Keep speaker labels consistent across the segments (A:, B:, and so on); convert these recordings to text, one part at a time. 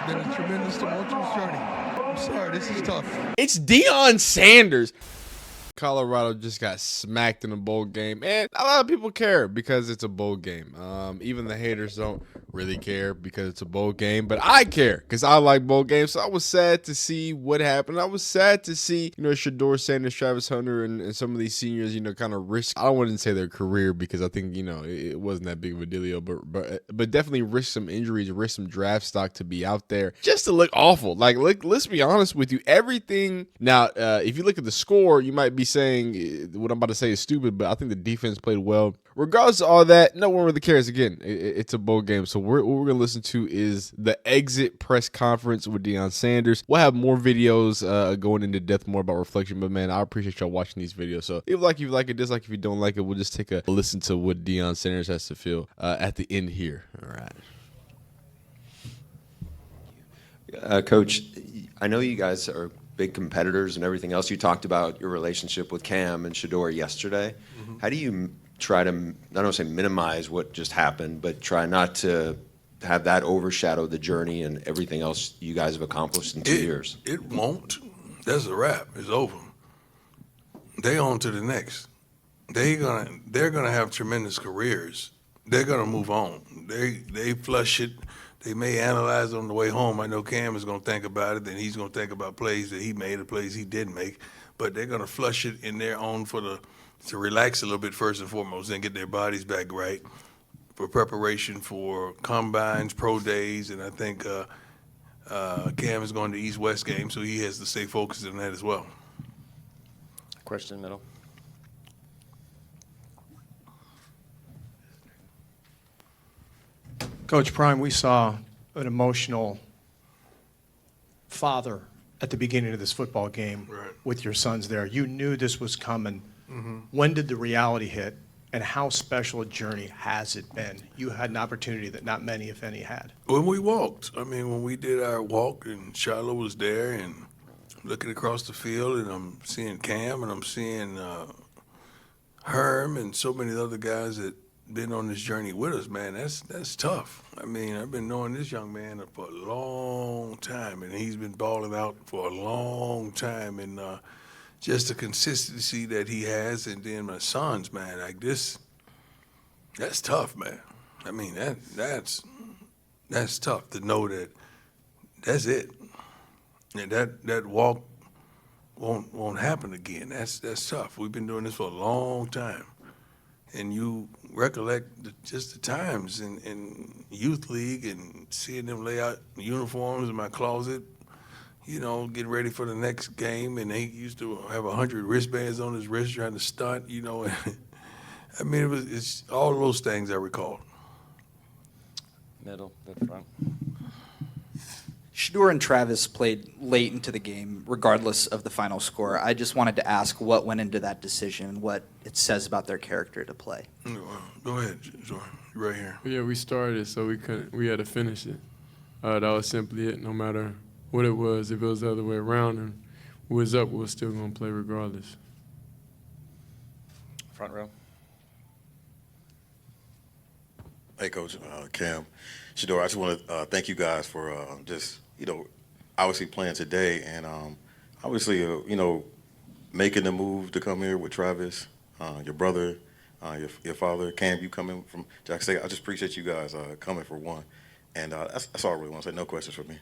A: been a tremendous tumultuous journey. I'm sorry, this is tough.
B: It's Deion Sanders. Colorado just got smacked in a bowl game, and a lot of people care because it's a bowl game. Even the haters don't really care because it's a bowl game, but I care because I like bowl games. So I was sad to see what happened. I was sad to see, Shedeur Sanders, Travis Hunter, and some of these seniors, kind of risk. I don't want to say their career because I think it wasn't that big of a dealio, but definitely risk some injuries, risk some draft stock to be out there just to look awful. Like, let's be honest with you. Everything now, if you look at the score, you might be saying what I'm about to say is stupid, but I think the defense played well. Regardless of all that, no one really cares. Again, it's a bowl game. So what we're going to listen to is the exit press conference with Deion Sanders. We'll have more videos going into depth more about reflection, but man, I appreciate y'all watching these videos. So if you like it, dislike if you don't like it, we'll just take a listen to what Deion Sanders has to feel at the end here. All
C: right. Coach, I know you guys are big competitors and everything else. You talked about your relationship with Cam and Shedeur yesterday. Mm-hmm. How do you try to, I don't say minimize what just happened, but try not to have that overshadow the journey and everything else you guys have accomplished in 2 years?
D: It won't. That's a wrap. It's over. They on to the next. They're gonna have tremendous careers. They're gonna move on. They flush it. They may analyze on the way home. I know Cam is going to think about it, then he's going to think about plays that he made or plays he didn't make. But they're going to flush it in their own to relax a little bit first and foremost, and get their bodies back right for preparation for combines, pro days, and I think Cam is going to East-West game, so he has to stay focused on that as well.
E: Question middle.
F: Coach Prime, we saw an emotional father at the beginning of this football game with your sons there. You knew this was coming. Mm-hmm. When did the reality hit, and how special a journey has it been? You had an opportunity that not many, if any, had.
D: When we walked, when we did our walk and Shiloh was there and looking across the field and I'm seeing Cam and I'm seeing Herm and so many other guys that been on this journey with us, man, that's tough. I've been knowing this young man for a long time, and he's been balling out for a long time, and just the consistency that he has, and then my sons, man, like this, that's tough, man. That's tough to know that that's it, and that walk won't happen again. That's tough. We've been doing this for a long time. And you recollect just the times in youth league and seeing them lay out uniforms in my closet, getting ready for the next game. And they used to have 100 wristbands on his wrist trying to stunt, it's all those things I recall.
E: Middle, then front.
G: Shedeur and Travis played late into the game, regardless of the final score. I just wanted to ask what went into that decision, what it says about their character to play.
D: Go ahead, Jordan. You're right here.
H: Yeah, we started, so we had to finish it. That was simply it, no matter what it was. If it was the other way around and we was up, we were still going to play regardless.
E: Front row.
I: Hey, Coach, Cam, Shedeur, I just want to thank you guys for obviously playing today and obviously, making the move to come here with Travis, your brother, your father, Cam, you coming from Jackson State. I just appreciate you guys coming for one. And that's all I really want to say. No questions for me.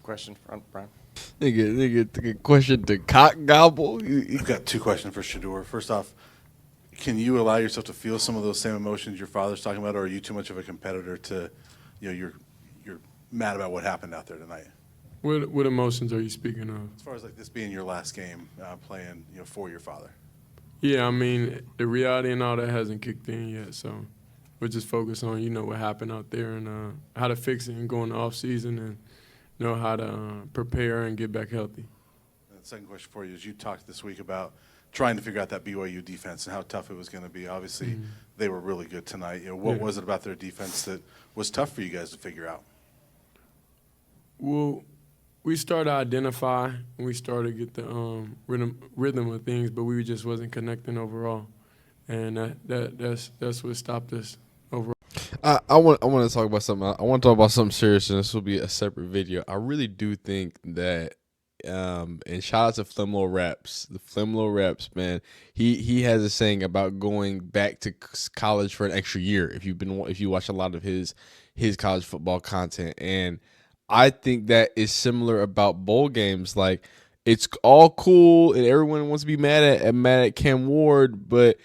E: Question, front, Brian.
B: Nigga, question to cock gobble.
J: I've got two questions for Shedeur. First off, can you allow yourself to feel some of those same emotions your father's talking about, or are you too much of a competitor to, you're mad about what happened out there tonight?
H: What emotions are you speaking of?
J: As far as like this being your last game playing, for your father.
H: Yeah, the reality and all that hasn't kicked in yet, so we're just focused on, what happened out there and how to fix it and go in the off season and know how to prepare and get back healthy.
J: And the second question for you is you talked this week about trying to figure out that BYU defense and how tough it was going to be. Obviously, they were really good tonight. What was it about their defense that was tough for you guys to figure out?
H: Well, we started to identify and we started to get the rhythm of things, but we just wasn't connecting overall, and that's what stopped us overall.
B: I want to talk about something. I want to talk about something serious, and this will be a separate video. I really do think that, and shout out to Flemlo Raps, the Flemlo Raps, man. He has a saying about going back to college for an extra year. If you watch a lot of his college football content, and I think that is similar about bowl games. Like, it's all cool, and everyone wants to be mad at Cam Ward, but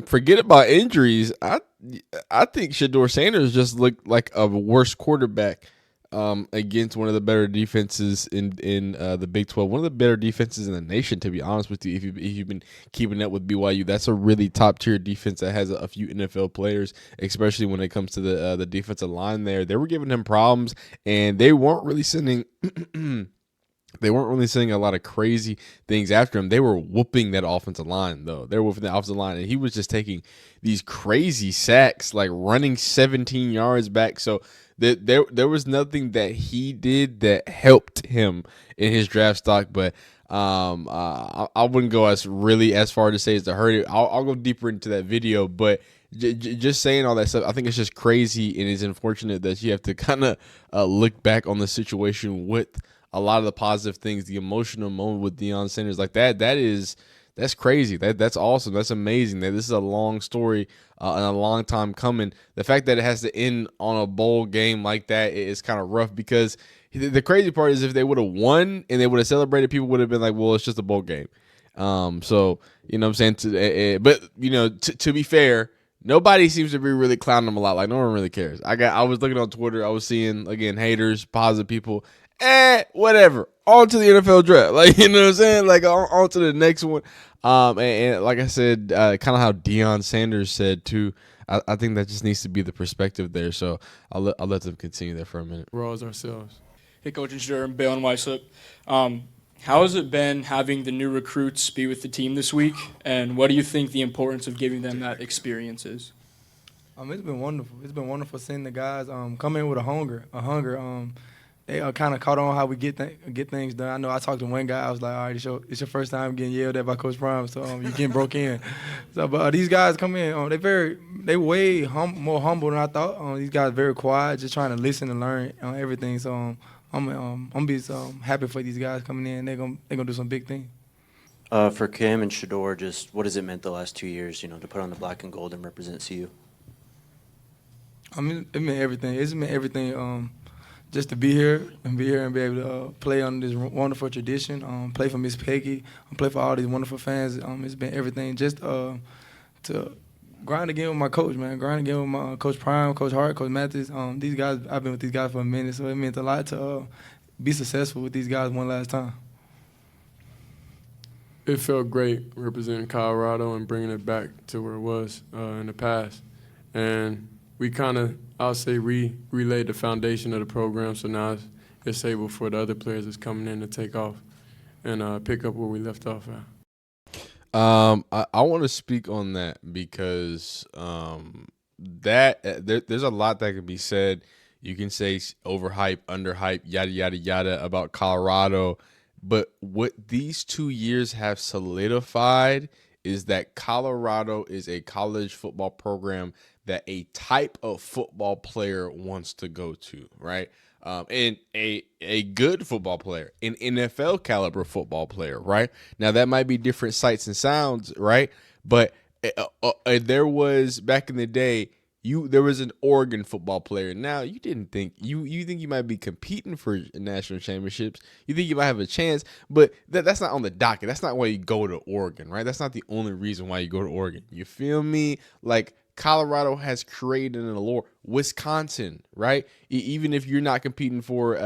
B: forget about injuries. I think Shador Sanders just looked like a worse quarterback against one of the better defenses in the Big 12, one of the better defenses in the nation. To be honest with you, if you've been keeping up with BYU, that's a really top tier defense that has a few NFL players, especially when it comes to the defensive line. They were giving him problems, and they weren't really sending. They weren't really saying a lot of crazy things after him. They were whooping that offensive line, though. They were whooping the offensive line, and he was just taking these crazy sacks, like running 17 yards back. So there was nothing that he did that helped him in his draft stock. But I wouldn't go as far to say as to hurt it. I'll go deeper into that video, but just saying all that stuff, I think it's just crazy, and it's unfortunate that you have to kind of look back on the situation with a lot of the positive things, the emotional moment with Deion Sanders, like that's crazy. That's awesome. That's amazing. That this is a long story and a long time coming. The fact that it has to end on a bowl game like that is kind of rough, because the crazy part is if they would have won and they would have celebrated, people would have been like, well, it's just a bowl game. So, you know what I'm saying? But, you know, to be fair, nobody seems to be really clowning them a lot. Like, no one really cares. I was looking on Twitter. I was seeing, again, haters, positive people. Whatever. On to the NFL draft. Like, you know what I'm saying? Like, on to the next one. And like I said, kind of how Deion Sanders said, too, I think that just needs to be the perspective there. So I'll let them continue there for a minute.
H: We're always ourselves.
K: Hey, Coach and Shador, Bail and Weislip. How has it been having the new recruits be with the team this week, and what do you think the importance of giving them that experience is?
L: It's been wonderful. It's been wonderful seeing the guys come in with a hunger. They kind of caught on how we get things done. I know I talked to one guy. I was like, all right, it's your first time getting yelled at by Coach Prime, so you getting broke in. So, but these guys come in. They way more humble than I thought. These guys very quiet, just trying to listen and learn everything. So I'm be happy for these guys coming in. They're gonna do some big things.
M: For Cam and Shador, just what has it meant the last 2 years? You know, to put on the black and gold and represent CU.
L: I mean, it meant everything. It's meant everything. Just to be here and be able to play under this wonderful tradition, play for Miss Peggy, play for all these wonderful fans. It's been everything. Just to grind again with my coach, man. Grind again with my Coach Prime, Coach Hart, Coach Mathis. These guys, I've been with these guys for a minute, so it meant a lot to be successful with these guys one last time.
H: It felt great representing Colorado and bringing it back to where it was in the past. And we kind of, I'll say, relayed the foundation of the program, so now it's able for the other players that's coming in to take off and pick up where we left off at.
B: I want to speak on that because there's a lot that can be said. You can say overhype, underhype, yada, yada, yada about Colorado. But what these 2 years have solidified is that Colorado is a college football program that a type of football player wants to go to, right? And a good football player, an NFL caliber football player, right? Now that might be different sights and sounds, right? But there was back in the day, there was an Oregon football player. Now you didn't think you think you might be competing for national championships. You think you might have a chance, but that's not on the docket. That's not why you go to Oregon, right? That's not the only reason why you go to Oregon. You feel me? Like, Colorado has created an allure. Wisconsin, right? Even if you're not competing for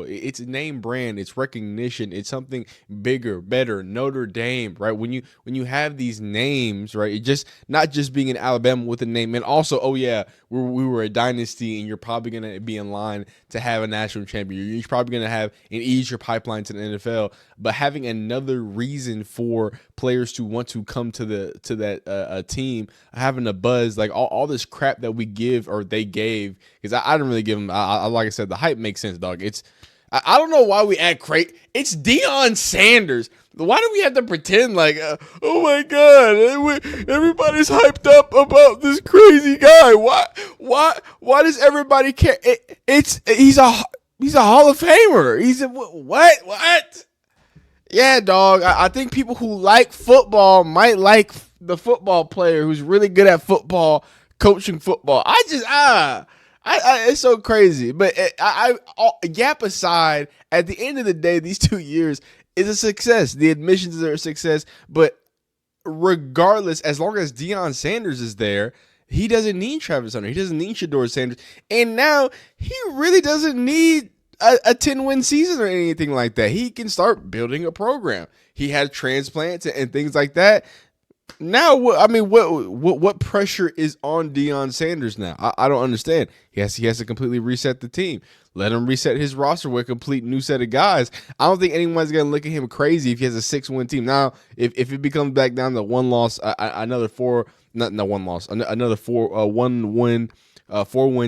B: it's a name brand, it's recognition, it's something bigger, better. Notre Dame, right? When you have these names, right? It just not just being in Alabama with a name, and also, oh yeah, we were a dynasty, and you're probably gonna be in line to have a national champion. You're probably gonna have and ease your pipeline to the NFL. But having another reason for players to want to come to that team, having a buzz, like all this crap that we give or they gave, because I didn't really give them. Like I said, the hype makes sense, dog. I don't know why we act crazy. It's Deion Sanders. Why do we have to pretend like, oh my God, everybody's hyped up about this crazy guy? Why does everybody care? He's a Hall of Famer. He's a what? Yeah, dog. I think people who like football might like the football player who's really good at football, coaching football. It's so crazy. But Gap aside, at the end of the day, these 2 years is a success. The admissions are a success. But regardless, as long as Deion Sanders is there, he doesn't need Travis Hunter. He doesn't need Shedeur Sanders. And now he really doesn't need a 10-win season or anything like that. He can start building a program. He had transplants and things like that. Now, what pressure is on Deion Sanders now? I don't understand. He has to completely reset the team. Let him reset his roster with a complete new set of guys. I don't think anyone's going to look at him crazy if he has a 6-win team. Now, if it becomes back down to one loss, another 4-win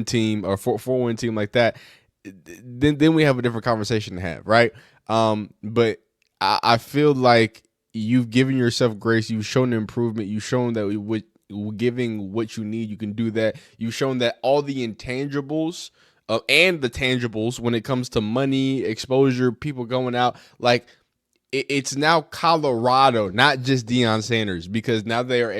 B: team or 4-win team like that, then we have a different conversation to have, right? But I feel like you've given yourself grace. You've shown improvement. You've shown that giving what you need, you can do that. You've shown that all the intangibles and the tangibles when it comes to money, exposure, people going out, like it's now Colorado, not just Deion Sanders, because now they're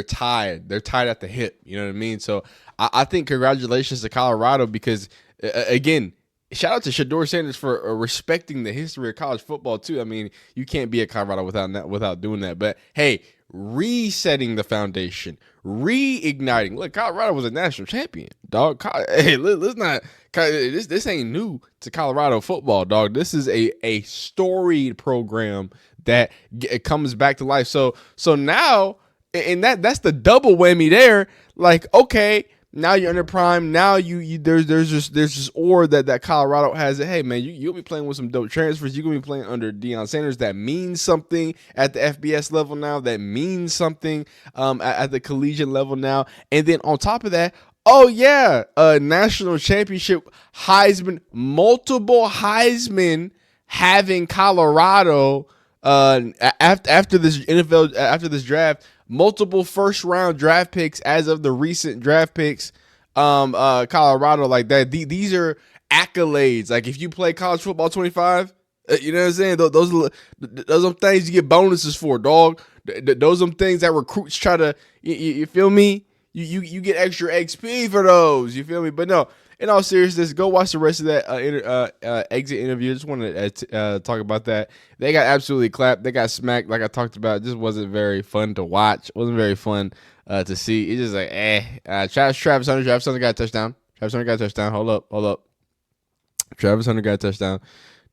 B: tied. They're tied at the hip. You know what I mean? So I think congratulations to Colorado because again, shout out to Shedeur Sanders for respecting the history of college football too. I mean, you can't be at Colorado without doing that. But hey, resetting the foundation, reigniting. Look, Colorado was a national champion, dog. Hey, let's not. This ain't new to Colorado football, dog. This is a storied program that it comes back to life. So now, and that's the double whammy there. Like, okay. Now you're under prime. Now there's this aura that Colorado has. That, hey man, you'll be playing with some dope transfers. You're gonna be playing under Deion Sanders. That means something at the FBS level now. That means something at the collegiate level now. And then on top of that, oh yeah, national championship, Heisman, multiple Heisman having Colorado after this draft. Multiple first-round draft picks as of the recent draft picks, Colorado like that. These are accolades. Like if you play college football 25, you know what I'm saying? Those are things you get bonuses for, dog. Those are things that recruits try to. You feel me? You get extra XP for those. You feel me? But no. In all seriousness, go watch the rest of that exit interview. Just wanted to talk about that. They got absolutely clapped. They got smacked, like I talked about. It just wasn't very fun to watch. It wasn't very fun to see. It's just like, Travis Hunter got a touchdown. Travis Hunter got a touchdown. Hold up. Travis Hunter got a touchdown.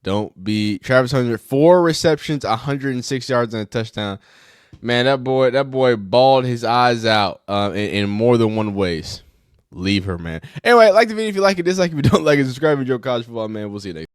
B: Don't be Travis Hunter. 4 receptions, 106 yards, and a touchdown. Man, that boy bawled his eyes out in more than one ways. Leave her, man. Anyway, like the video if you like it, dislike if you don't like it, subscribe and enjoy college football, man. We'll see you next.